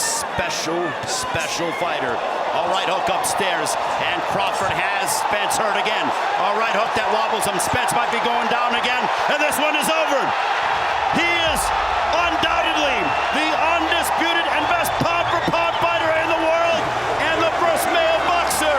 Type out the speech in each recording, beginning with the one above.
special fighter. All right, hook upstairs, and Crawford has Spence hurt again. All right, hook that wobbles him. Spence might be going down again, and this one is over. He is undoubtedly the undisputed and best pound-for-pound fighter in the world, and the first male boxer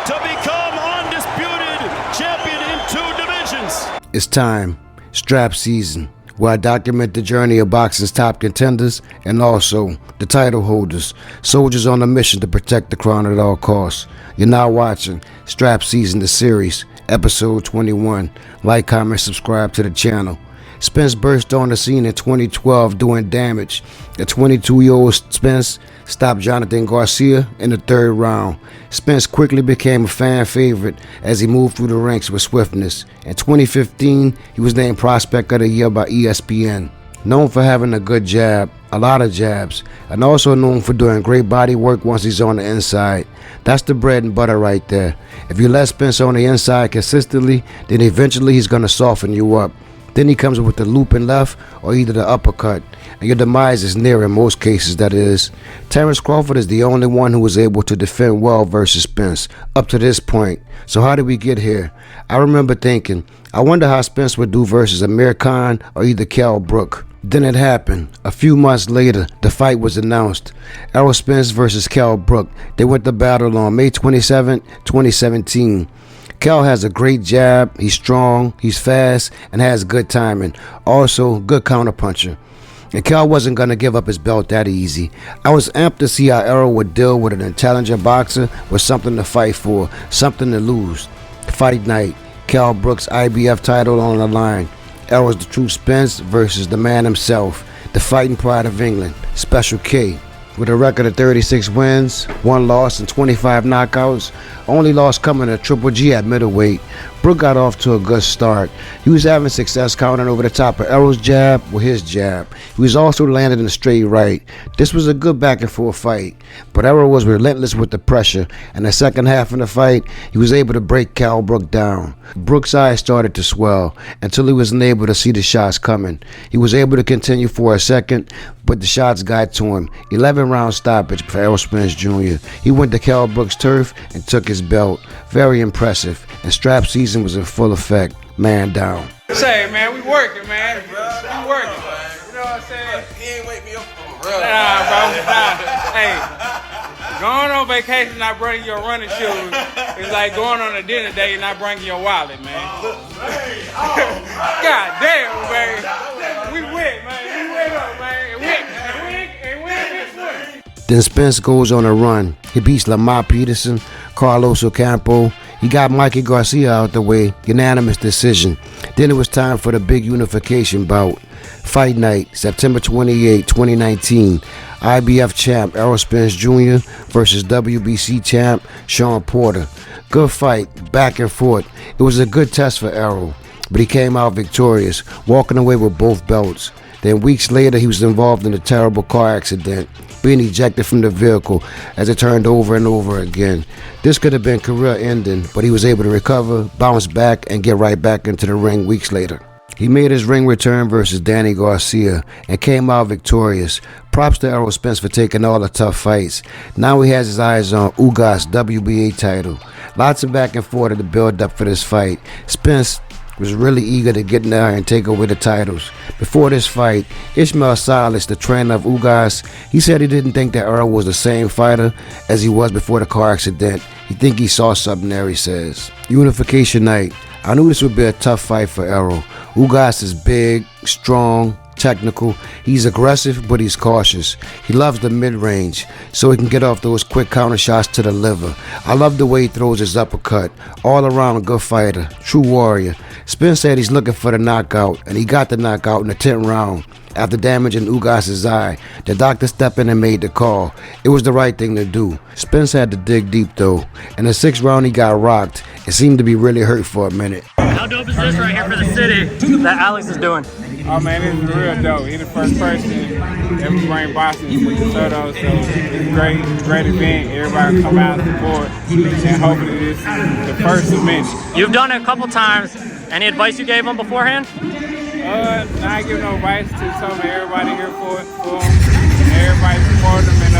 to become undisputed champion in 2 divisions. It's time, strap season, where I document the journey of boxing's top contenders and also the title holders, soldiers on a mission to protect the crown at all costs. You're now watching Strap Season, the series, episode 21. Like, comment, subscribe to the channel. Spence burst on the scene in 2012 doing damage. The 22-year-old Spence stopped Jonathan Garcia in the 3rd round. Spence quickly became a fan favorite as he moved through the ranks with swiftness. In 2015, he was named Prospect of the Year by ESPN. Known for having a good jab, a lot of jabs, and also known for doing great body work once he's on the inside. That's the bread and butter right there. If you let Spence on the inside consistently, then eventually he's going to soften you up. Then he comes with the looping left or either the uppercut, and your demise is near in most cases, that is. Terrence Crawford is the only one who was able to defend well versus Spence up to this point. So how did we get here? I remember thinking, I wonder how Spence would do versus Amir Khan or either Kell Brook. Then it happened. A few months later, the fight was announced. Errol Spence versus Kell Brook. They went to battle on May 27, 2017. Kell has a great jab, he's strong, he's fast, and has good timing. Also, good counterpuncher. And Kell wasn't going to give up his belt that easy. I was amped to see how Errol would deal with an intelligent boxer with something to fight for, something to lose. Fight night, Kell Brook's IBF title on the line. Errol's the true Spence versus the man himself, the fighting pride of England, Special K. With a record of 36 wins, 1 loss, and 25 knockouts, only loss coming to Triple G at middleweight, Brook got off to a good start. He was having success countering over the top of Errol's jab with his jab. He was also landing in a straight right. This was a good back and forth fight, but Errol was relentless with the pressure, and the second half of the fight, he was able to break Kell Brook down. Brook's eyes started to swell until he wasn't able to see the shots coming. He was able to continue for a second, but the shots got to him. 11-round stoppage for Errol Spence Jr. He went to Kell Brook's turf and took his belt. Very impressive, and strap season was in full effect. Man down. Say, man, we working, man. We working. You know what I'm saying? He ain't wake me up from real. Nah, bro. Nah. Hey, going on vacation, not bringing your running shoes, it's like going on a dinner date and not bringing your wallet, man. God damn, man. We went, man. We went up, man. And we this one. Then Spence goes on a run. He beats Lamar Peterson, Carlos Ocampo. He got Mikey Garcia out the way, unanimous decision. Then it was time for the big unification bout. Fight night, September 28, 2019. IBF champ Errol Spence Jr. versus WBC champ Sean Porter. Good fight, back and forth. It was a good test for Errol, but he came out victorious, walking away with both belts. Then weeks later, he was involved in a terrible car accident, being ejected from the vehicle as it turned over and over again. This could have been career-ending, but he was able to recover, bounce back, and get right back into the ring weeks later. He made his ring return versus Danny Garcia and came out victorious. Props to Errol Spence for taking all the tough fights. Now he has his eyes on Ugas' WBA title. Lots of back and forth in the build-up for this fight. Spence was really eager to get in there and take away the titles. Before this fight, Ishmael Salas, the trainer of Ugas, he said he didn't think that Errol was the same fighter as he was before the car accident. He think he saw something there, he says. Unification night. I knew this would be a tough fight for Errol. Ugas is big, strong, technical. He's aggressive, but he's cautious. He loves the mid-range, so he can get off those quick counter shots to the liver. I love the way he throws his uppercut. All around a good fighter, true warrior. Spence said he's looking for the knockout, and he got the knockout in the 10th round. After damaging Ugas' eye, the doctor stepped in and made the call. It was the right thing to do. Spence had to dig deep though. In the 6th round he got rocked. It seemed to be really hurt for a minute. How dope is this right here for the city that Alex is doing? Oh man, this is real dope. He's the first person ever bring boxing to DeSoto, so it's a great event. Everybody come out and support, and hopefully this is the first of many. You've done it a couple times. Any advice you gave him beforehand? Not give no advice to some everybody here for him. Everybody support him and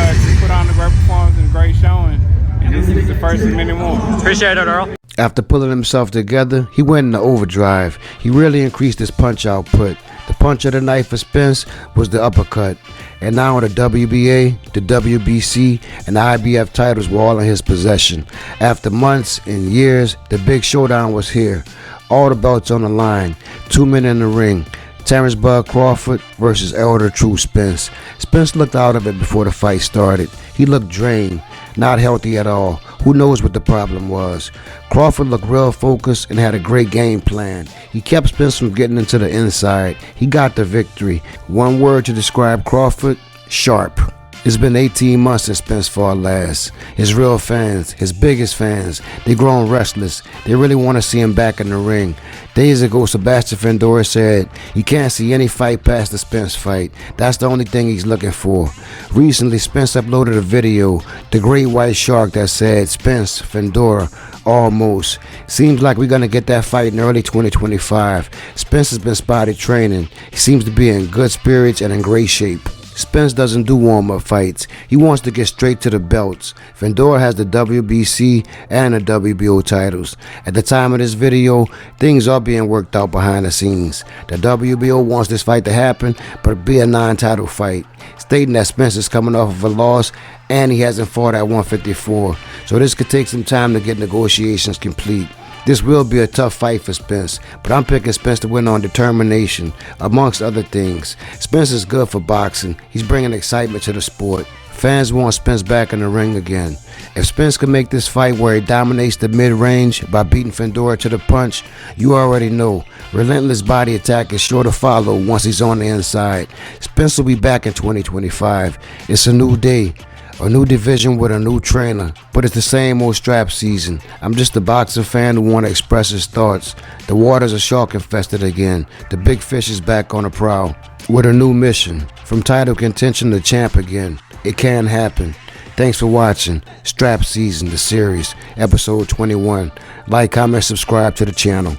person many more. Appreciate it, Earl. After pulling himself together, he went into overdrive. He really increased his punch output. The punch of the night for Spence was the uppercut. And now the WBA, the WBC, and the IBF titles were all in his possession. After months and years, the big showdown was here. All the belts on the line. 2 men in the ring. Terrence Bud Crawford versus Elder True Spence. Spence looked out of it before the fight started. He looked drained, not healthy at all. Who knows what the problem was? Crawford looked real focused and had a great game plan. He kept Spence from getting into the inside. He got the victory. One word to describe Crawford: sharp. It's been 18 months since Spence fought last. His real fans, his biggest fans, they grown restless. They really want to see him back in the ring. Days ago, Sebastian Fundora said he can't see any fight past the Spence fight. That's the only thing he's looking for. Recently, Spence uploaded a video, The Great White Shark, that said Spence, Fundora, almost. Seems like we're going to get that fight in early 2025. Spence has been spotted training. He seems to be in good spirits and in great shape. Spence doesn't do warm-up fights. He wants to get straight to the belts. Fundora has the WBC and the WBO titles. At the time of this video, things are being worked out behind the scenes. The WBO wants this fight to happen, but it be a non-title fight, stating that Spence is coming off of a loss and he hasn't fought at 154. So this could take some time to get negotiations complete. This will be a tough fight for Spence, but I'm picking Spence to win on determination, amongst other things. Spence is good for boxing. He's bringing excitement to the sport. Fans want Spence back in the ring again. If Spence can make this fight where he dominates the mid-range by beating Fundora to the punch, you already know. Relentless body attack is sure to follow once he's on the inside. Spence will be back in 2025. It's a new day. A new division with a new trainer, but it's the same old strap season. I'm just a boxing fan who want to express his thoughts. The waters are shark infested again. The big fish is back on the prowl with a new mission. From title contention to champ again. It can happen. Thanks for watching Strap Season, the series, episode 21. Like, comment, subscribe to the channel.